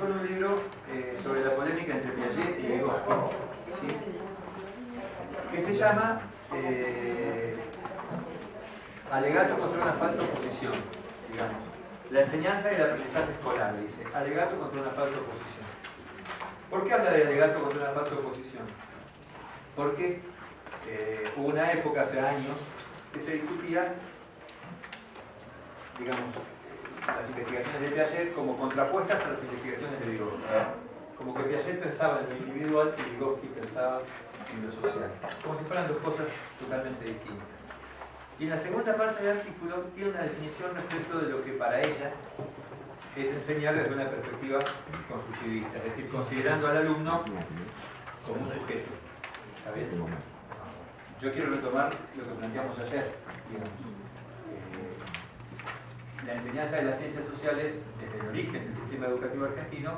con un libro sobre la polémica entre Piaget y Vygotsky, ¿sí? Que se llama Alegato contra una falsa oposición, digamos. La enseñanza y el aprendizaje escolar, dice. Alegato contra una falsa oposición. ¿Por qué habla de alegato contra una falsa oposición? Porque hubo una época, hace años, que se discutía, digamos, las investigaciones de Piaget como contrapuestas a las investigaciones de Vygotsky. Como que Piaget pensaba en lo individual y Vygotsky pensaba en lo social. Como si fueran dos cosas totalmente distintas. Y en la segunda parte del artículo tiene una definición respecto de lo que para ella es enseñar desde una perspectiva constructivista, es decir, considerando al alumno como un sujeto. ¿Está bien? Yo quiero retomar lo que planteamos ayer. La enseñanza de las ciencias sociales, desde el origen del sistema educativo argentino,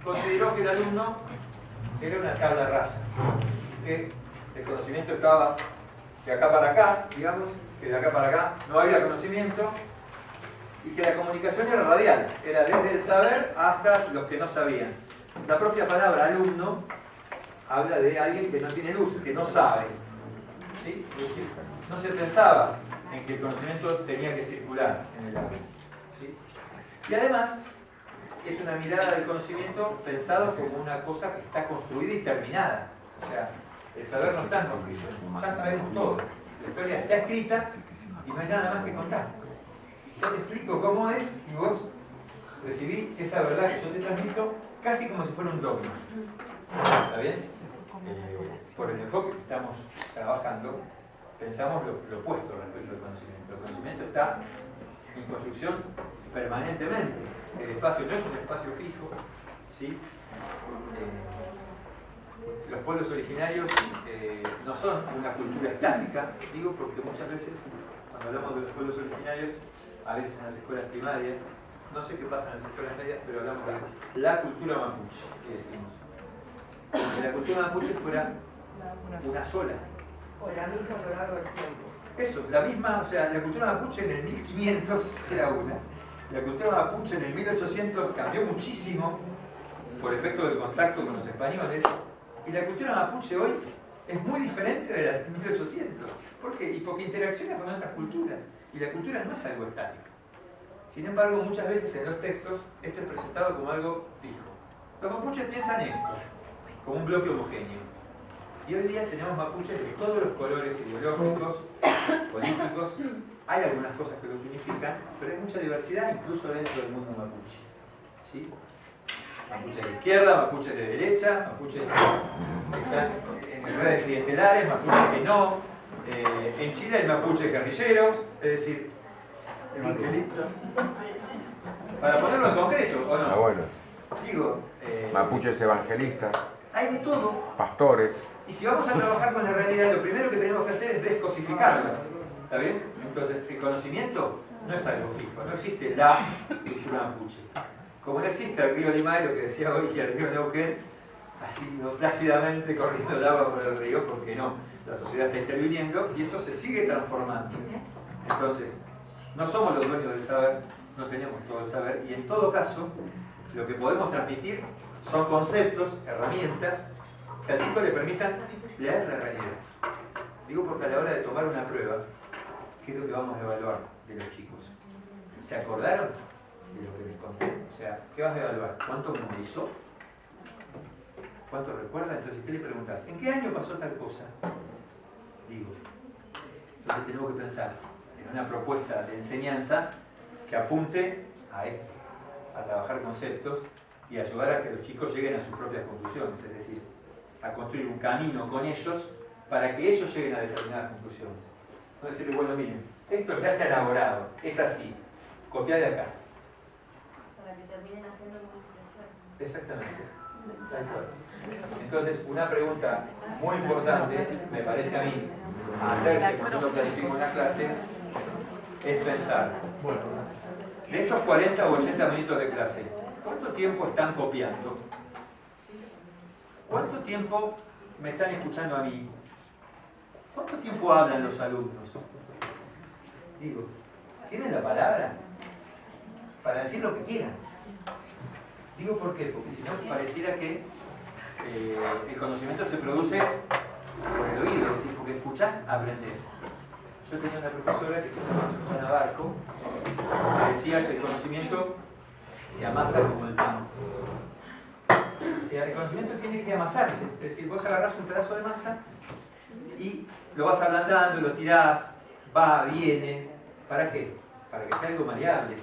consideró que el alumno era una tabla rasa, que el conocimiento estaba de acá para acá, digamos, que de acá para acá no había conocimiento, y que la comunicación era radial, era desde el saber hasta los que no sabían. La propia palabra alumno habla de alguien que no tiene luz, que no sabe. ¿Sí? Es decir, no se pensaba en que el conocimiento tenía que circular en el aula. ¿Sí? Y además, es una mirada del conocimiento pensado como una cosa que está construida y terminada. O sea, el saber no está en conclusión, ya sabemos todo. La historia está escrita y no hay nada más que contar. Yo te explico cómo es y vos recibís esa verdad que yo te transmito casi como si fuera un dogma. ¿Está bien? Por el enfoque que estamos trabajando, pensamos lo opuesto respecto al conocimiento. El conocimiento está en construcción permanentemente. El espacio no es un espacio fijo, ¿sí? Los pueblos originarios no son una cultura estática, digo porque muchas veces, cuando hablamos de los pueblos originarios, a veces en las escuelas primarias, no sé qué pasa en las escuelas medias, pero hablamos de la cultura mapuche, que decimos. Como si la cultura mapuche fuera una sola. O la misma a lo largo del tiempo. Eso, la misma, o sea, la cultura mapuche en el 1500 era una. La cultura mapuche en el 1800 cambió muchísimo por efecto del contacto con los españoles. Y la cultura mapuche hoy es muy diferente de la de 1800. ¿Por qué? Y porque interacciona con otras culturas. Y la cultura no es algo estático. Sin embargo, muchas veces en los textos esto es presentado como algo fijo. Los mapuches piensan esto, como un bloque homogéneo. Y hoy día tenemos mapuches de todos los colores ideológicos, políticos. Hay algunas cosas que los unifican, pero hay mucha diversidad incluso dentro del mundo mapuche. ¿Sí? Mapuches de izquierda, mapuches de derecha, mapuches que están en redes clientelares, mapuches que no. En Chile hay mapuches guerrilleros, es decir, evangelistas. Para ponerlo en concreto, ¿o no? Bueno. Digo, Mapuches evangelistas. Hay de todo. Pastores. Y si vamos a trabajar con la realidad, lo primero que tenemos que hacer es descosificarla. ¿Está bien? Entonces, el conocimiento no es algo fijo, no existe la cultura mapuche. Como no existe el río Limay, lo que decía hoy, y el río Neuquén, así plácidamente corriendo el agua por el río, porque no, la sociedad está interviniendo y eso se sigue transformando. Entonces, no somos los dueños del saber, no tenemos todo el saber, y en todo caso, lo que podemos transmitir son conceptos, herramientas, que al chico le permitan leer la realidad. Digo porque a la hora de tomar una prueba, ¿qué es lo que vamos a evaluar de los chicos? ¿Se acordaron de lo que les conté? O sea, ¿qué vas a evaluar? ¿Cuánto memorizó? ¿Cuánto recuerda? Entonces, ¿qué le preguntas? ¿En qué año pasó tal cosa? Digo. Entonces tenemos que pensar en una propuesta de enseñanza que apunte a esto, a trabajar conceptos y ayudar a que los chicos lleguen a sus propias conclusiones, es decir, a construir un camino con ellos para que ellos lleguen a determinadas conclusiones. No decirle, bueno, miren, esto ya está elaborado, es así, copiá de acá. Para que terminen haciendo modificaciones. Exactamente. Entonces, una pregunta muy importante, me parece a mí, a hacerse cuando yo planifico una clase, es pensar, bueno, de estos 40 o 80 minutos de clase, ¿cuánto tiempo están copiando? ¿Cuánto tiempo me están escuchando a mí? ¿Cuánto tiempo hablan los alumnos? Digo, ¿tienen la palabra? Para decir lo que quieran. Digo por qué, porque si no pareciera que el conocimiento se produce por el oído, es decir, porque escuchás, aprendés. Yo tenía una profesora que se llama Susana Barco, que decía que el conocimiento se amasa como el pan. O sea, el conocimiento tiene que amasarse, es decir, vos agarrás un pedazo de masa y lo vas ablandando, lo tirás, va, viene. ¿Para qué? Para que sea algo maleable.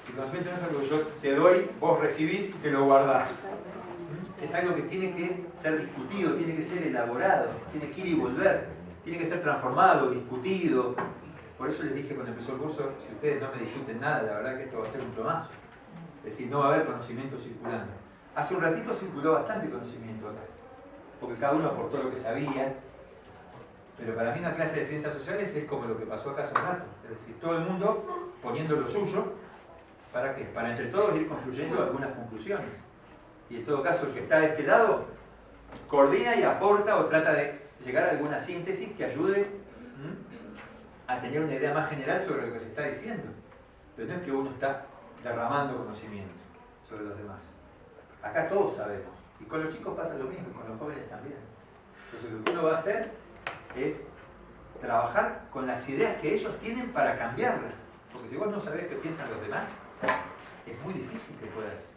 El conocimiento no es algo que yo te doy, vos recibís y te lo guardás. Es algo que tiene que ser discutido, tiene que ser elaborado, tiene que ir y volver, tiene que ser transformado, discutido. Por eso les dije cuando empezó el curso, si ustedes no me discuten nada, la verdad que esto va a ser un plomazo. Es decir, no va a haber conocimiento circulando. Hace un ratito circuló bastante conocimiento acá, porque cada uno aportó lo que sabía. Pero para mí una clase de ciencias sociales es como lo que pasó acá hace un rato. Es decir, todo el mundo poniendo lo suyo. ¿Para qué? Para entre todos ir construyendo algunas conclusiones. Y en todo caso el que está de este lado coordina y aporta o trata de llegar a alguna síntesis que ayude a tener una idea más general sobre lo que se está diciendo. Pero no es que uno está derramando conocimiento sobre los demás. Acá todos sabemos. Y con los chicos pasa lo mismo, y con los jóvenes también. Entonces lo que uno va a hacer es trabajar con las ideas que ellos tienen para cambiarlas. Porque si vos no sabés qué piensan los demás, es muy difícil que puedas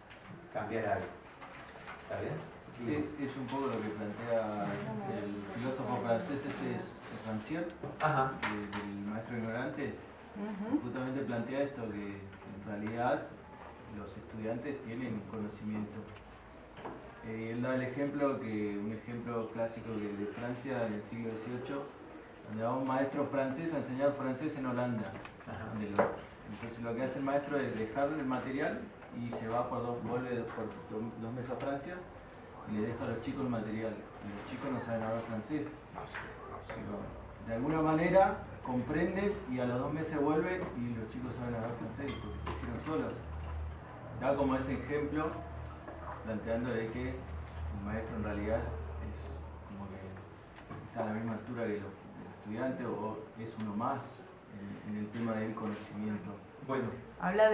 cambiar algo. ¿Está bien? Es un poco lo que plantea el filósofo francés Rancière, del maestro ignorante. Justamente plantea esto, que en realidad los estudiantes tienen conocimiento. Él da el ejemplo, un ejemplo clásico de Francia en el siglo XVIII, donde va un maestro francés a enseñar francés en Holanda. Entonces lo que hace el maestro es dejar el material y se va vuelve por 2 meses a Francia y le deja a los chicos el material. Y los chicos no saben hablar francés. De alguna manera comprenden y a los 2 meses vuelve y los chicos saben hablar francés porque lo hicieron solos. Da como ese ejemplo planteando de que el maestro en realidad es como que está a la misma altura que el estudiante o es uno más en el tema del conocimiento. Bueno, habla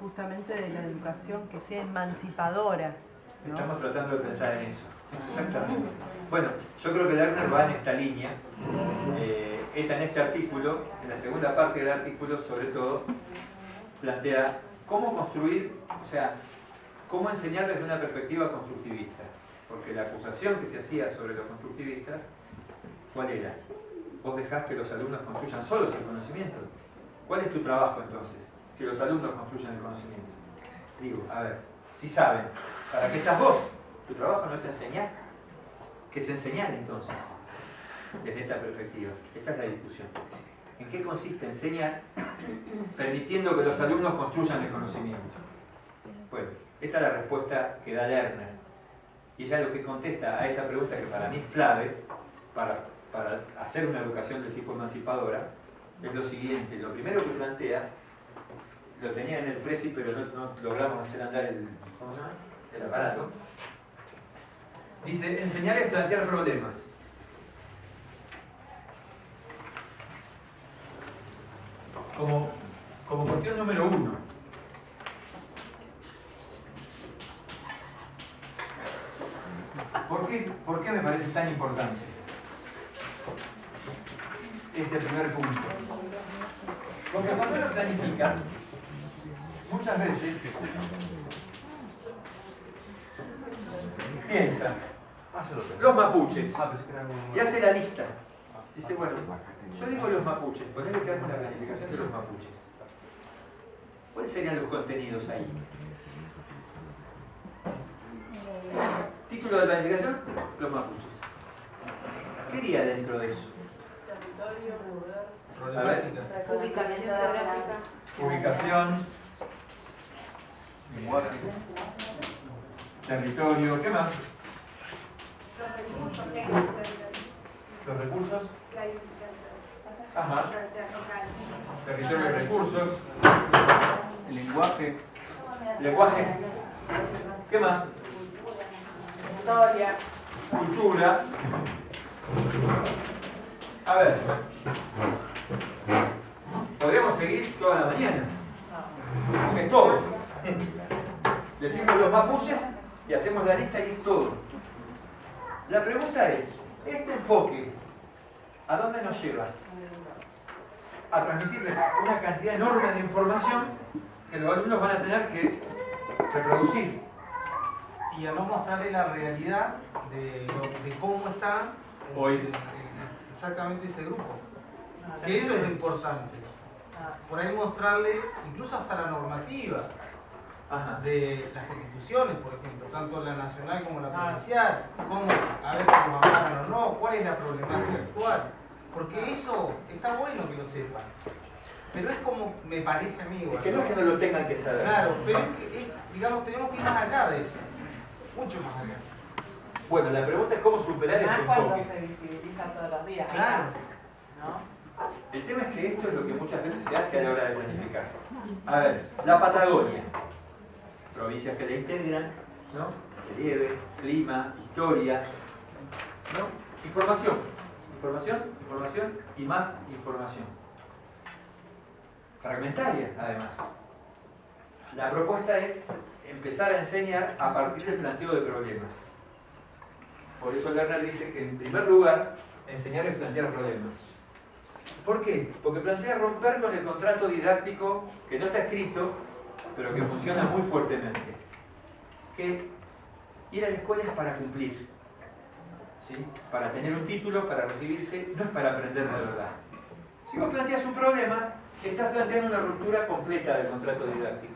justamente de la educación que sea emancipadora, ¿no? Estamos tratando de pensar en eso. Exactamente. Bueno, yo creo que Lerner va en esta línea. Ella en este artículo, en la segunda parte del artículo, sobre todo, plantea cómo construir, o sea, cómo enseñar desde una perspectiva constructivista. Porque la acusación que se hacía sobre los constructivistas, ¿cuál era? Vos dejás que los alumnos construyan solos el conocimiento. ¿Cuál es tu trabajo entonces? Si los alumnos construyen el conocimiento. Digo, a ver, si saben, ¿para qué estás vos? Tu trabajo no es enseñar. ¿Qué es enseñar entonces? Desde esta perspectiva. Esta es la discusión. ¿En qué consiste enseñar permitiendo que los alumnos construyan el conocimiento? Bueno, esta es la respuesta que da Lerner. Y ella lo que contesta a esa pregunta que para mí es clave para hacer una educación del tipo emancipadora es lo siguiente. Lo primero que plantea, lo tenía en el Prezi, pero no logramos hacer andar el aparato. Dice, enseñar es plantear problemas. Como cuestión número 1. ¿Por qué me parece tan importante este primer punto? Porque cuando uno planifica, muchas veces piensa, los mapuches, y hace la lista. Dice, bueno, yo digo los mapuches, ponele que hago una planificación de los mapuches. ¿Cuáles serían los contenidos ahí? Título de planificación, los mapuches. ¿Qué iría dentro de eso? Territorio, A ver, Ubicación geográfica. ubicación, Lenguaje. territorio, ¿qué más? Los recursos que hay en el territorio. Los recursos, Que hay en el territorio. ajá, territorio y recursos, El lenguaje. lenguaje, ¿qué más? historia. Cultura. A ver, podríamos seguir toda la mañana, porque todo. Decimos los mapuches y hacemos la lista y es todo. La pregunta es, ¿este enfoque a dónde nos lleva? A transmitirles una cantidad enorme de información que los alumnos van a tener que reproducir. Y a no mostrarle la realidad de cómo está hoy exactamente ese grupo. Que eso es lo importante. Por ahí mostrarle incluso hasta la normativa de las instituciones, por ejemplo, tanto la nacional como la provincial, cómo, a ver si nos amparan o no, cuál es la problemática actual. Porque eso está bueno que lo sepan. Pero es como me parece a mí. Es que no es que no lo tengan que saber. Claro, pero es que, digamos, tenemos que ir más allá de eso. Mucho más allá. Bueno, la pregunta es cómo superar este enfoque. Cuando se visibiliza todos los días. Claro. ¿No? El tema es que esto es lo que muchas veces se hace a la hora de planificar. A ver, la Patagonia, provincias que la integran, ¿no? Relieve, clima, historia, ¿no? Información, información, información y más información. Fragmentaria, además. La propuesta es empezar a enseñar a partir del planteo de problemas. Por eso Lerner dice que en primer lugar, enseñar es plantear problemas. ¿Por qué? Porque plantea romper con el contrato didáctico que no está escrito, pero que funciona muy fuertemente. Que ir a la escuela es para cumplir, ¿sí? Para tener un título, para recibirse, no es para aprender de verdad. Si vos planteas un problema, estás planteando una ruptura completa del contrato didáctico.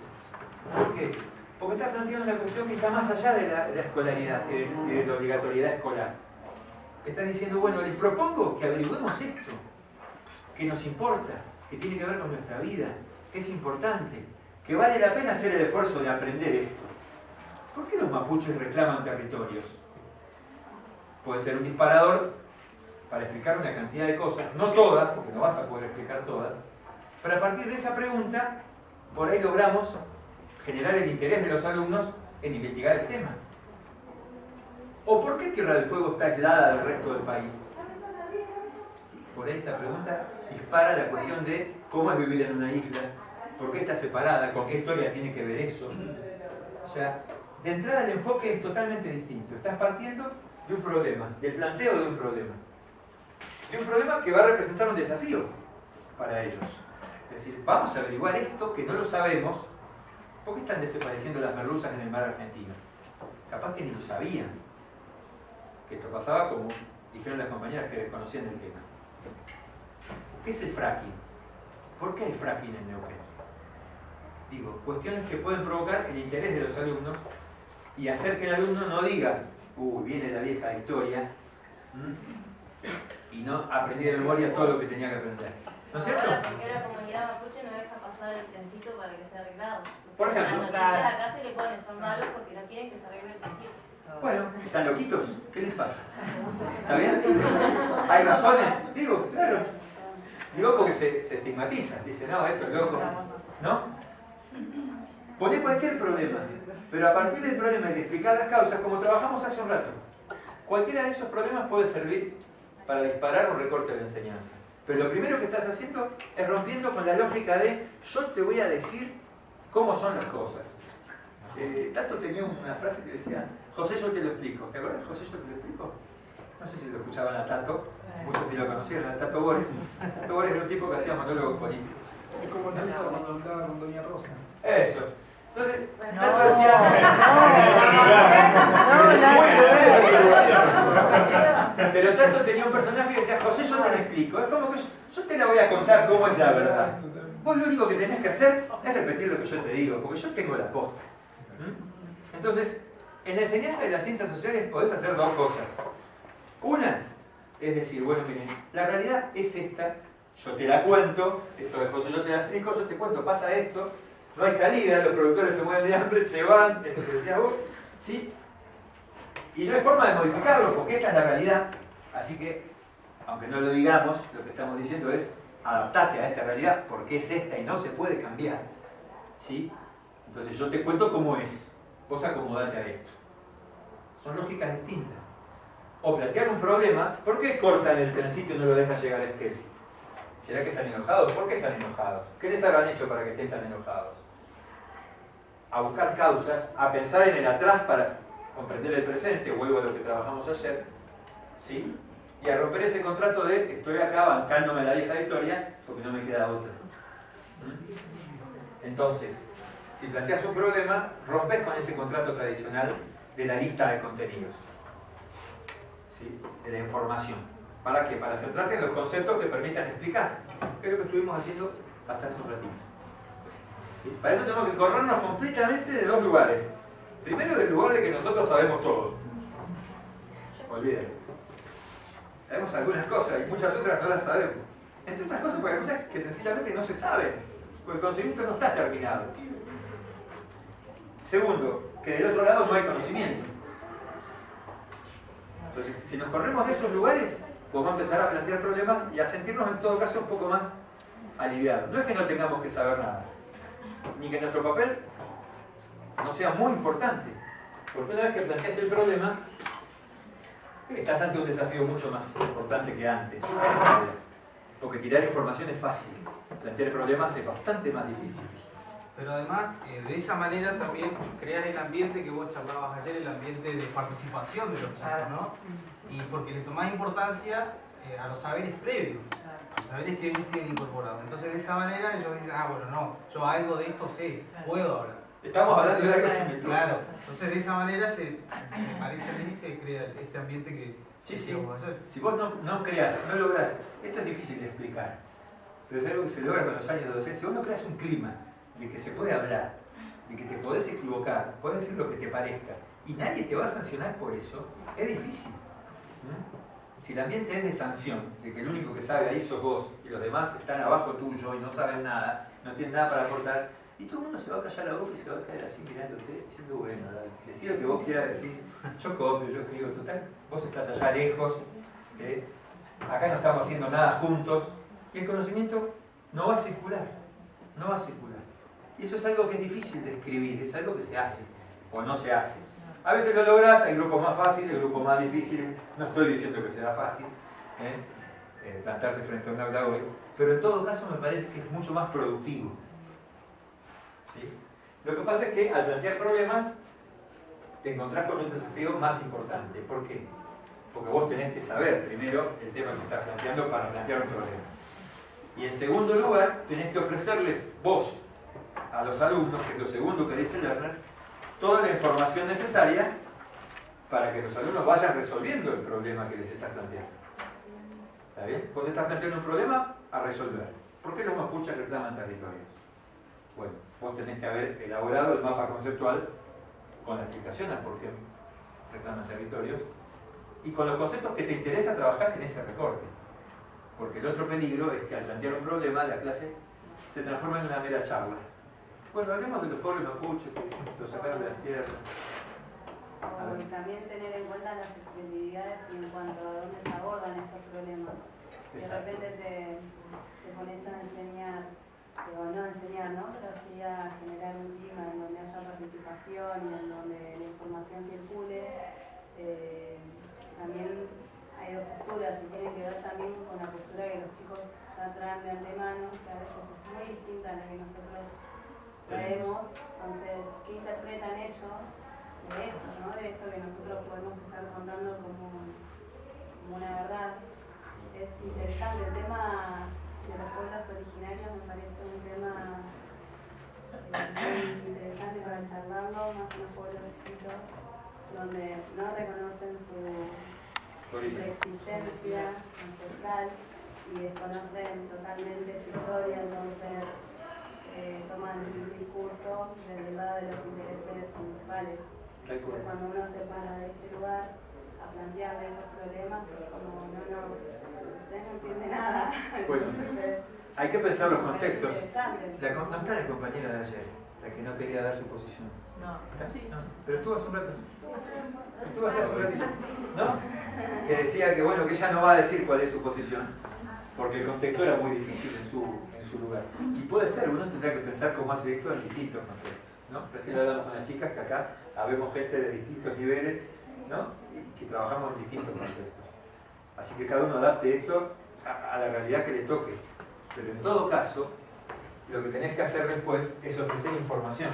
¿Por qué? Porque estás planteando una cuestión que está más allá de la escolaridad y de la obligatoriedad escolar. Estás diciendo, bueno, les propongo que averiguemos esto, que nos importa, que tiene que ver con nuestra vida, que es importante, que vale la pena hacer el esfuerzo de aprender esto. ¿Por qué los mapuches reclaman territorios? Puede ser un disparador para explicar una cantidad de cosas, no todas, porque no vas a poder explicar todas, pero a partir de esa pregunta, por ahí logramos generar el interés de los alumnos en investigar el tema. ¿O por qué Tierra del Fuego está aislada del resto del país? Por ahí esa pregunta dispara la cuestión de cómo es vivir en una isla, por qué está separada, con qué historia tiene que ver eso. O sea, de entrada el enfoque es totalmente distinto. Estás partiendo de un problema, del planteo de un problema. De un problema que va a representar un desafío para ellos. Es decir, vamos a averiguar esto que no lo sabemos. ¿Por qué están desapareciendo las merluzas en el mar argentino? Capaz que ni lo sabían. Que esto pasaba como dijeron las compañeras que desconocían el tema. ¿Qué es el fracking? ¿Por qué hay fracking en Neuquén? Digo, cuestiones que pueden provocar el interés de los alumnos y hacer que el alumno no diga, viene la vieja historia, y no aprendí de memoria todo lo que tenía que aprender. ¿No es cierto? Ahora, porque la comunidad mapuche no deja pasar el trencito para que sea arreglado. Por ejemplo. Las noticias acá se le ponen, son malos porque no quieren que se arregle el trencito. Bueno, ¿están loquitos? ¿Qué les pasa? ¿Está bien? ¿Hay razones? Digo, claro. Digo porque se estigmatiza. Dice, no, esto es loco. ¿No? Poné cualquier problema. Pero a partir del problema y de explicar las causas, como trabajamos hace un rato, cualquiera de esos problemas puede servir para disparar un recorte de la enseñanza. Pero lo primero que estás haciendo es rompiendo con la lógica de yo te voy a decir cómo son las cosas. Tato tenía una frase que decía, José, yo te lo explico. ¿Te acuerdas? José, yo te lo explico. No sé si lo escuchaban a Tato, muchos ni lo conocieron, a Tato Bores. Tato Bores era un tipo que hacía monólogos políticos. Es como Tato cuando hablaba con Doña Rosa. Eso. Entonces, Tato decía... Pero Tato tenía un personaje que decía, José, yo te lo explico. Es como que yo te la voy a contar cómo es la verdad. Vos lo único que tenés que hacer es repetir lo que yo te digo, porque yo tengo la posta. Entonces, en la enseñanza de las ciencias sociales podés hacer dos cosas. Una, es decir, bueno, miren, la realidad es esta, yo te la cuento, esto después yo te la explico, yo te cuento, pasa esto, no hay salida, los productores se mueren de hambre, se van, es lo que decías vos, ¿sí? Y no hay forma de modificarlo, porque esta es la realidad. Así que, aunque no lo digamos, lo que estamos diciendo es, adaptate a esta realidad, porque es esta y no se puede cambiar, ¿sí? Entonces yo te cuento cómo es, vos acomodate a esto. Son lógicas distintas. O plantear un problema, ¿por qué cortan el trencito y no lo dejan llegar a Esquel? ¿Será que están enojados? ¿Por qué están enojados? ¿Qué les habrán hecho para que estén tan enojados? a buscar causas, a pensar en el atrás para comprender el presente, vuelvo a lo que trabajamos ayer, ¿sí? Y a romper ese contrato de estoy acá bancándome la vieja historia porque no me queda otra. Entonces, si planteas un problema, rompes con ese contrato tradicional de la lista de contenidos, ¿sí? De la información. ¿Para qué? Para centrarte en los conceptos que permitan explicar, que es lo que estuvimos haciendo hasta hace un ratito. ¿Sí? Para eso tenemos que corrernos completamente de dos lugares. Primero, del lugar de que nosotros sabemos todo. Olvídalo. Sabemos algunas cosas y muchas otras no las sabemos. Entre otras cosas porque hay cosas que sencillamente no se saben, porque el conocimiento no está terminado. Segundo, que del otro lado no hay conocimiento. Entonces, si nos corremos de esos lugares, podemos empezar a plantear problemas y a sentirnos en todo caso un poco más aliviados. No es que no tengamos que saber nada, ni que nuestro papel no sea muy importante, porque una vez que planteaste el problema, estás ante un desafío mucho más importante que antes. Porque tirar información es fácil, plantear problemas es bastante más difícil. Pero además, de esa manera también creas el ambiente que vos charlabas ayer, el ambiente de participación de los chicos, ¿no? Y porque les tomás importancia a los saberes previos, a los saberes que ellos tienen incorporados. Entonces, de esa manera ellos dicen, ah, bueno, no, yo algo de esto sé, puedo hablar. Estamos hablando de algo. Claro, entonces de esa manera me parece a mí se crea este ambiente que decíamos ayer. Si vos no creas, no lográs, esto es difícil de explicar, pero es algo que se logra con los años de docencia. Si vos no creas un clima de que se puede hablar, de que te podés equivocar, podés decir lo que te parezca, y nadie te va a sancionar por eso, es difícil. Si el ambiente es de sanción, de que el único que sabe ahí sos vos, y los demás están abajo tuyo y no saben nada, no tienen nada para aportar, y todo el mundo se va a callar la boca y se va a quedar así mirándote, diciendo, bueno, decir lo que vos quieras decir, yo copio, yo escribo, total, vos estás allá lejos, acá no estamos haciendo nada juntos, y el conocimiento no va a circular, no va a circular. Y eso es algo que es difícil de escribir, es algo que se hace, o no se hace. A veces lo lográs, hay grupos más fáciles, hay grupos más difíciles, no estoy diciendo que sea fácil, plantarse frente a un aula hoy, pero en todo caso me parece que es mucho más productivo. ¿Sí? Lo que pasa es que al plantear problemas te encontrás con un desafío más importante. ¿Por qué? Porque vos tenés que saber primero el tema que estás planteando para plantear un problema. Y en segundo lugar, tenés que ofrecerles vos a los alumnos, que es lo segundo que dice Lerner, toda la información necesaria para que los alumnos vayan resolviendo el problema que les estás planteando. ¿Está bien? Vos estás planteando un problema a resolver. ¿Por qué los mapuches reclaman territorios? Bueno, vos tenés que haber elaborado el mapa conceptual con la explicación a por qué reclaman territorios y con los conceptos que te interesa trabajar en ese recorte. Porque el otro peligro es que al plantear un problema, la clase se transforma en una mera charla. Bueno, hablemos de los pueblos mapuches, que los sacaron de las tierras. Y también tener en cuenta las especialidades y en cuanto a dónde se abordan estos problemas. De repente te pones a enseñar, o no enseñar, ¿no? Pero sí a generar un clima en donde haya participación y en donde la información circule. También hay dos posturas y tienen que ver también con la postura que los chicos ya traen de antemano, que a veces es muy distinta a la que nosotros traemos. Entonces, ¿qué interpretan ellos de esto, ¿no? De esto que nosotros podemos estar contando como una verdad? Es interesante. El tema de los pueblos originarios me parece un tema muy interesante para charlarlo, más en los pueblos chiquitos, donde no reconocen su existencia ancestral y desconocen totalmente su historia, entonces toman el discurso desde el lado de los intereses municipales. Entonces, cuando uno se para de este lugar a plantearle esos problemas, es como, no, usted no entiende nada. Bueno, hay que pensar los contextos. No está la compañera de ayer, la que no quería dar su posición. No, sí. No, pero estuvo hace un rato. Estuvo hace un ratito. ¿No? Que decía que bueno, que ella no va a decir cuál es su posición, porque el contexto era muy difícil en su lugar. Y puede ser, uno tendrá que pensar cómo hace esto en distintos contextos, ¿no? Recién hablamos con las chicas que acá habemos gente de distintos niveles, ¿no? Y que trabajamos en distintos contextos. Así que cada uno adapte esto a la realidad que le toque. Pero en todo caso, lo que tenés que hacer después es ofrecer información.